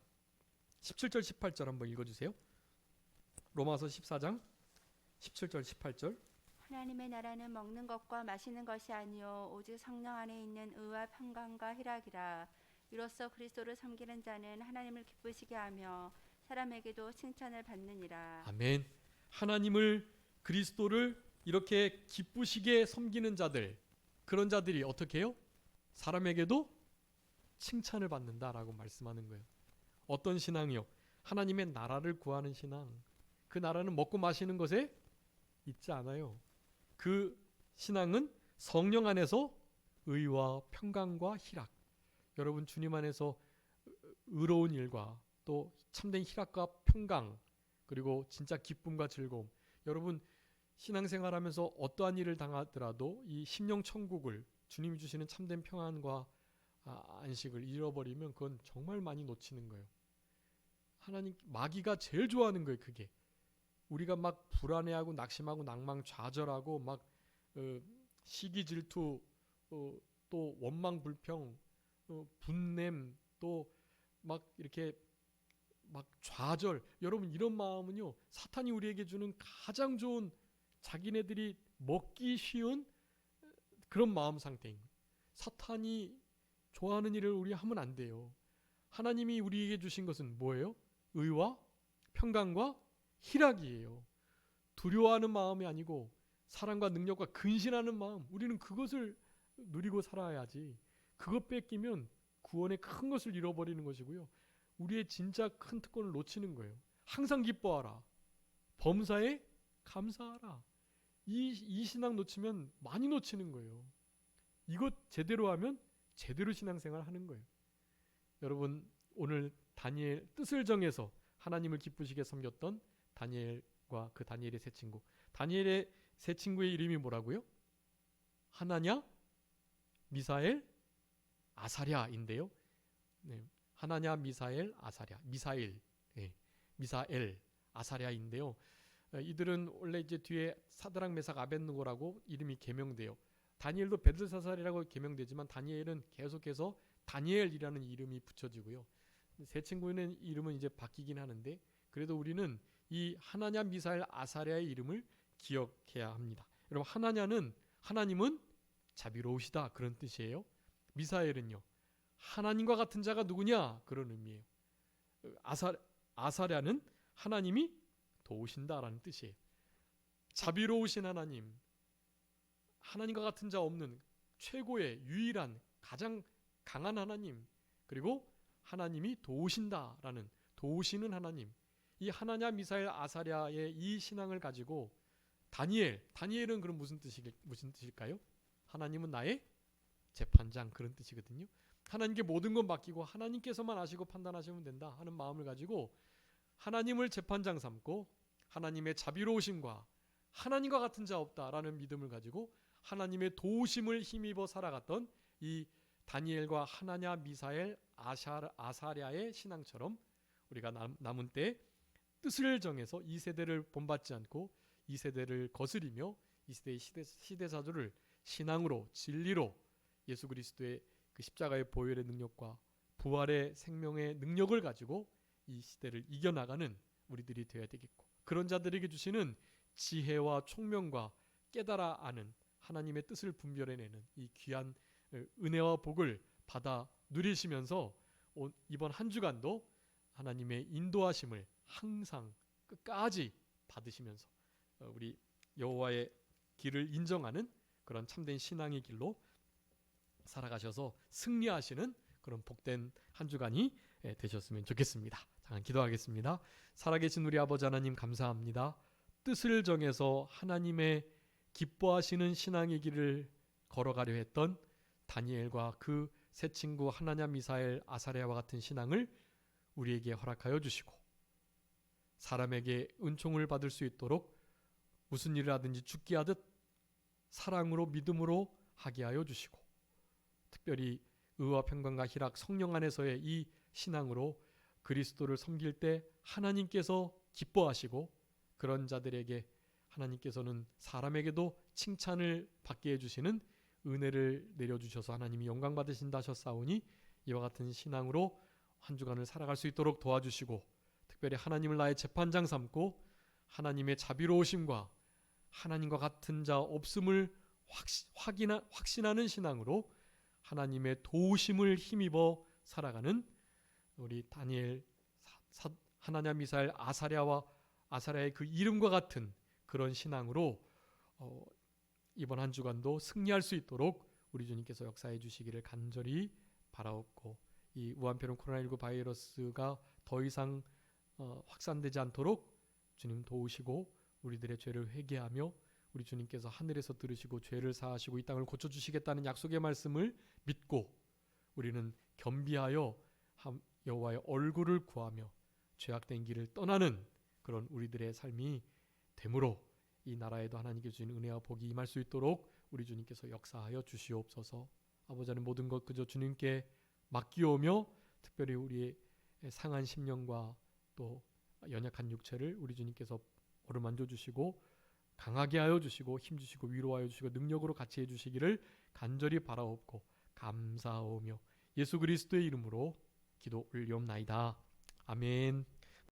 17절 18절 한번 읽어주세요. 로마서 14장 17절 18절 하나님의 나라는 먹는 것과 마시는 것이 아니요 오직 성령 안에 있는 의와 평강과 희락이라. 이로써 그리스도를 섬기는 자는 하나님을 기쁘시게 하며 사람에게도 칭찬을 받느니라. 아멘. 하나님을, 그리스도를 이렇게 기쁘시게 섬기는 자들, 그런 자들이 어떻게 해요? 사람에게도 칭찬을 받는다라고 말씀하는 거예요. 어떤 신앙이요? 하나님의 나라를 구하는 신앙. 그 나라는 먹고 마시는 것에 있지 않아요. 그 신앙은 성령 안에서 의와 평강과 희락. 여러분, 주님 안에서 의로운 일과 또 참된 희락과 평강, 그리고 진짜 기쁨과 즐거움. 여러분, 신앙생활하면서 어떠한 일을 당하더라도 이 심령 천국을, 주님이 주시는 참된 평안과 안식을 잃어버리면 그건 정말 많이 놓치는 거예요. 하나님, 마귀가 제일 좋아하는 거예요. 그게 우리가 막 불안해하고 낙심하고 낭망 좌절하고 막 시기 질투, 또 원망 불평, 분냄, 또 막 이렇게 막 좌절. 여러분, 이런 마음은요, 사탄이 우리에게 주는 가장 좋은, 자기네들이 먹기 쉬운 그런 마음 상태인 거예요. 사탄이 좋아하는 일을 우리 하면 안 돼요. 하나님이 우리에게 주신 것은 뭐예요? 의와 평강과 희락이에요. 두려워하는 마음이 아니고 사랑과 능력과 근신하는 마음, 우리는 그것을 누리고 살아야지. 그것 뺏기면 구원의 큰 것을 잃어버리는 것이고요, 우리의 진짜 큰 특권을 놓치는 거예요. 항상 기뻐하라, 범사에 감사하라. 이 신앙 놓치면 많이 놓치는 거예요. 이것 제대로 하면 제대로 신앙생활 하는 거예요. 여러분, 오늘 다니엘 뜻을 정해서 하나님을 기쁘시게 섬겼던 다니엘과 그 다니엘의 세 친구. 다니엘의 세 친구의 이름이 뭐라고요? 하나냐, 미사엘, 아사랴인데요. 네, 하나냐, 미사엘, 아사랴, 미사엘, 아사랴인데요. 이들은 원래 이제 뒤에 사드락, 메삭, 아벳느고라고 이름이 개명돼요. 다니엘도 벨드사살이라고 개명되지만 다니엘은 계속해서 다니엘이라는 이름이 붙여지고요. 세 친구는 이름은 이제 바뀌긴 하는데, 그래도 우리는 이 하나냐, 미사엘, 아사랴의 이름을 기억해야 합니다. 여러분, 하나냐는 하나님은 자비로우시다, 그런 뜻이에요. 미사엘은요, 하나님과 같은 자가 누구냐, 그런 의미예요. 아사랴는 하나님이 도우신다라는 뜻이에요. 자비로우신 하나님, 하나님과 같은 자 없는 최고의 유일한 가장 강한 하나님, 그리고 하나님이 도우신다라는, 도우시는 하나님. 이 하나냐, 미사엘, 아사랴의 이 신앙을 가지고 다니엘은 그럼 무슨 뜻일까요? 하나님은 나의 재판장, 그런 뜻이거든요. 하나님께 모든 건 맡기고 하나님께서만 아시고 판단하시면 된다 하는 마음을 가지고 하나님을 재판장 삼고 하나님의 자비로우심과 하나님과 같은 자 없다라는 믿음을 가지고 하나님의 도우심을 힘입어 살아갔던 이 다니엘과 하나냐, 미사엘, 아사랴의 신앙처럼 우리가 남은 때 뜻을 정해서 이 세대를 본받지 않고 이 세대를 거스리며 이 세대의 시대사조를 신앙으로, 진리로, 예수 그리스도의 그 십자가의 보혈의 능력과 부활의 생명의 능력을 가지고 이 시대를 이겨나가는 우리들이 되어야 되겠고, 그런 자들에게 주시는 지혜와 총명과 깨달아 아는 하나님의 뜻을 분별해내는 이 귀한 은혜와 복을 받아 누리시면서 이번 한 주간도 하나님의 인도하심을 항상 끝까지 받으시면서 우리 여호와의 길을 인정하는 그런 참된 신앙의 길로 살아가셔서 승리하시는 그런 복된 한 주간이 되셨으면 좋겠습니다. 잠깐 기도하겠습니다. 살아계신 우리 아버지 하나님, 감사합니다. 뜻을 정해서 하나님의 기뻐하시는 신앙의 길을 걸어가려 했던 다니엘과 그 세 친구 하나냐, 미사엘, 아사랴와 같은 신앙을 우리에게 허락하여 주시고, 사람에게 은총을 받을 수 있도록 무슨 일을 하든지 죽게 하듯 사랑으로, 믿음으로 하게 하여 주시고, 특별히 의와 평강과 희락, 성령 안에서의 이 신앙으로 그리스도를 섬길 때 하나님께서 기뻐하시고, 그런 자들에게 하나님께서는 사람에게도 칭찬을 받게 해주시는 은혜를 내려주셔서 하나님이 영광 받으신다 하셨사오니, 이와 같은 신앙으로 한 주간을 살아갈 수 있도록 도와주시고, 특별히 하나님을 나의 재판장 삼고 하나님의 자비로우심과 하나님과 같은 자 없음을 확신하는 신앙으로 하나님의 도우심을 힘입어 살아가는 우리 다니엘, 하나냐 미사엘 아사랴의 그 이름과 같은 그런 신앙으로 이번 한 주간도 승리할 수 있도록 우리 주님께서 역사해 주시기를 간절히 바라옵고, 이 우한폐렴 코로나19 바이러스가 더 이상 확산되지 않도록 주님 도우시고 우리들의 죄를 회개하며 우리 주님께서 하늘에서 들으시고 죄를 사하시고 이 땅을 고쳐주시겠다는 약속의 말씀을 믿고 우리는 겸비하여 여호와의 얼굴을 구하며 죄악된 길을 떠나는 그런 우리들의 삶이 되므로 이 나라에도 하나님께 주신 은혜와 복이 임할 수 있도록 우리 주님께서 역사하여 주시옵소서. 아버지 하나님, 모든 것 그저 주님께 맡기오며 특별히 우리의 상한 심령과 또 연약한 육체를 우리 주님께서 어루만져 주시고 강하게 하여 주시고 힘 주시고 위로하여 주시고 능력으로 같이 해 주시기를 간절히 바라옵고 감사하오며 예수 그리스도의 이름으로 기도 올리옵나이다. 아멘.